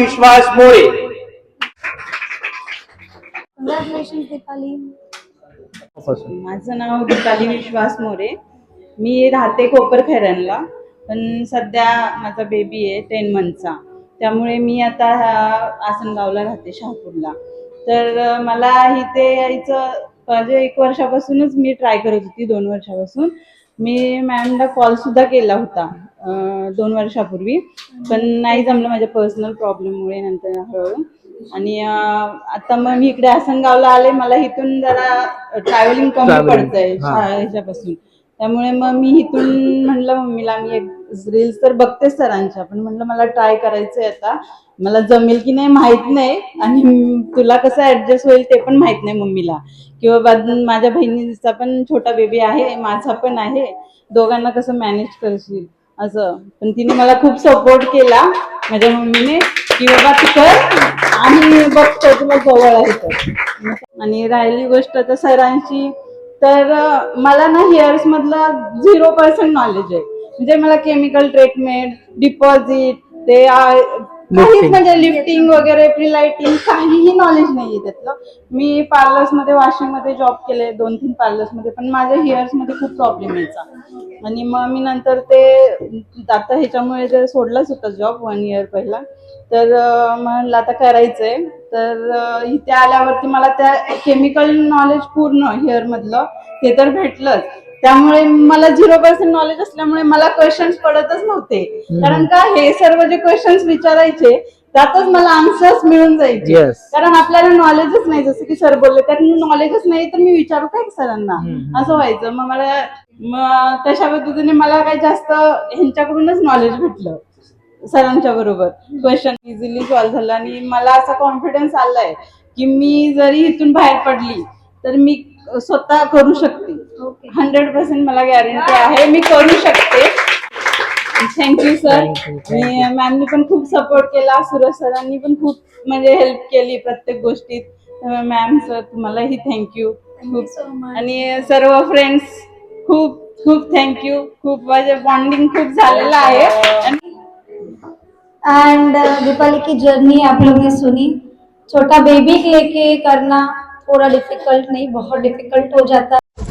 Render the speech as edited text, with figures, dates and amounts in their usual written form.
विश्वास मोरे। माझं नाव दीपाली विश्वास मोरे। मी राहते कोपरखैरणला, पण सध्या माझा बेबी आहे 10 मंथचा, त्यामुळे मी आता आसनगावला राहते शहापूरला। तर मला इथे यायचं म्हणजे 1 वर्षापासूनच मी ट्राय करत होती, 2 वर्षापासून। मी मॅमला कॉल सुद्धा केला होता 2 वर्षापूर्वी, पण नाही जमलं माझ्या पर्सनल प्रॉब्लेममुळे नंतर हळूहळू। आणि आता मग मी इकडे आसनगावला आले। मला इथून जरा ट्रॅव्हलिंग कमी पडतंय ह्याच्यापासून, त्यामुळे मग मी इथून म्हणलं मम्मीला, मी एक रील्स तर बघतेच सरांच्या, पण म्हणलं मला ट्राय करायचंय आता, मला जमेल की नाही माहित नाही, आणि तुला कसं ऍडजस्ट होईल ते पण माहित नाही मम्मीला, किंवा माझ्या बहिणीचा पण छोटा बेबी आहे, माझा पण आहे, दोघांना कसं मॅनेज करशील असं। पण तिने मला खूप सपोर्ट केला माझ्या मम्मीने, की बाबा तू कर आणि बघतो तुला जवळ आहे तर। आणि राहिली गोष्ट तर सरांची, तर मला ना हेअर्स मधलं 0% नॉलेज आहे। म्हणजे मला केमिकल ट्रीटमेंट, डिपॉझिट, ते काहीच म्हणजे लिफ्टिंग वगैरे, प्रिलाइटिंग, काहीही नॉलेज नाहीये त्यातलं। मी पार्लर्स मध्ये, वॉशिंग मध्ये जॉब केले 2-3 पार्लर्स मध्ये, पण माझ्या हेअर्स मध्ये खूप प्रॉब्लेम यायचा। आणि मग मी नंतर ते आता ह्याच्यामुळे जर सोडलाच होता जॉब 1 इयर पहिला, तर म्हणलं आता करायचंय। तर इथे आल्यावरती मला त्या केमिकल नॉलेज पूर्ण हेअर मधलं ते तर भेटलंच, त्यामुळे मला 0% नॉलेज असल्यामुळे मला क्वेश्चन्स पडतच नव्हते। कारण का हे सर्व जे क्वेश्चन्स विचारायचे त्यातच मला आन्सर्स मिळून जायचे, कारण आपल्याला नॉलेजच नाही। जसं की सर बोलले, त्यात नॉलेजच नाही तर मी विचारू काय सरांना, असं व्हायचं। मग तशा पद्धतीने मला काही जास्त ह्यांच्याकडूनच नॉलेज भेटलं, सरांच्या बरोबर क्वेश्चन इझिली सॉल्व्ह झाला। आणि मला असा कॉन्फिडन्स आलाय की मी जरी इथून बाहेर पडली तर मी स्वतः करू शकते। 100% मला गॅरंटी आहे मी करू शकते। Thank you sir. आणि मॅमनी पण खूप सपोर्ट केला, सूरज सरांनी पण खूप म्हणजे हेल्प केली प्रत्येक गोष्टीत। मॅम सर तुम्हालाही थँक्यू खूप, आणि सर्व फ्रेंड्स खूप खूप थँक्यू। खूप माझे बॉन्डिंग खूप झालेलं आहे। एंड दीपाली की जर्नी आप लोग ने सुनी। छोटा बेबी लेके करना थोड़ा डिफिकल्ट नहीं, बहुत डिफिकल्ट हो जाता है।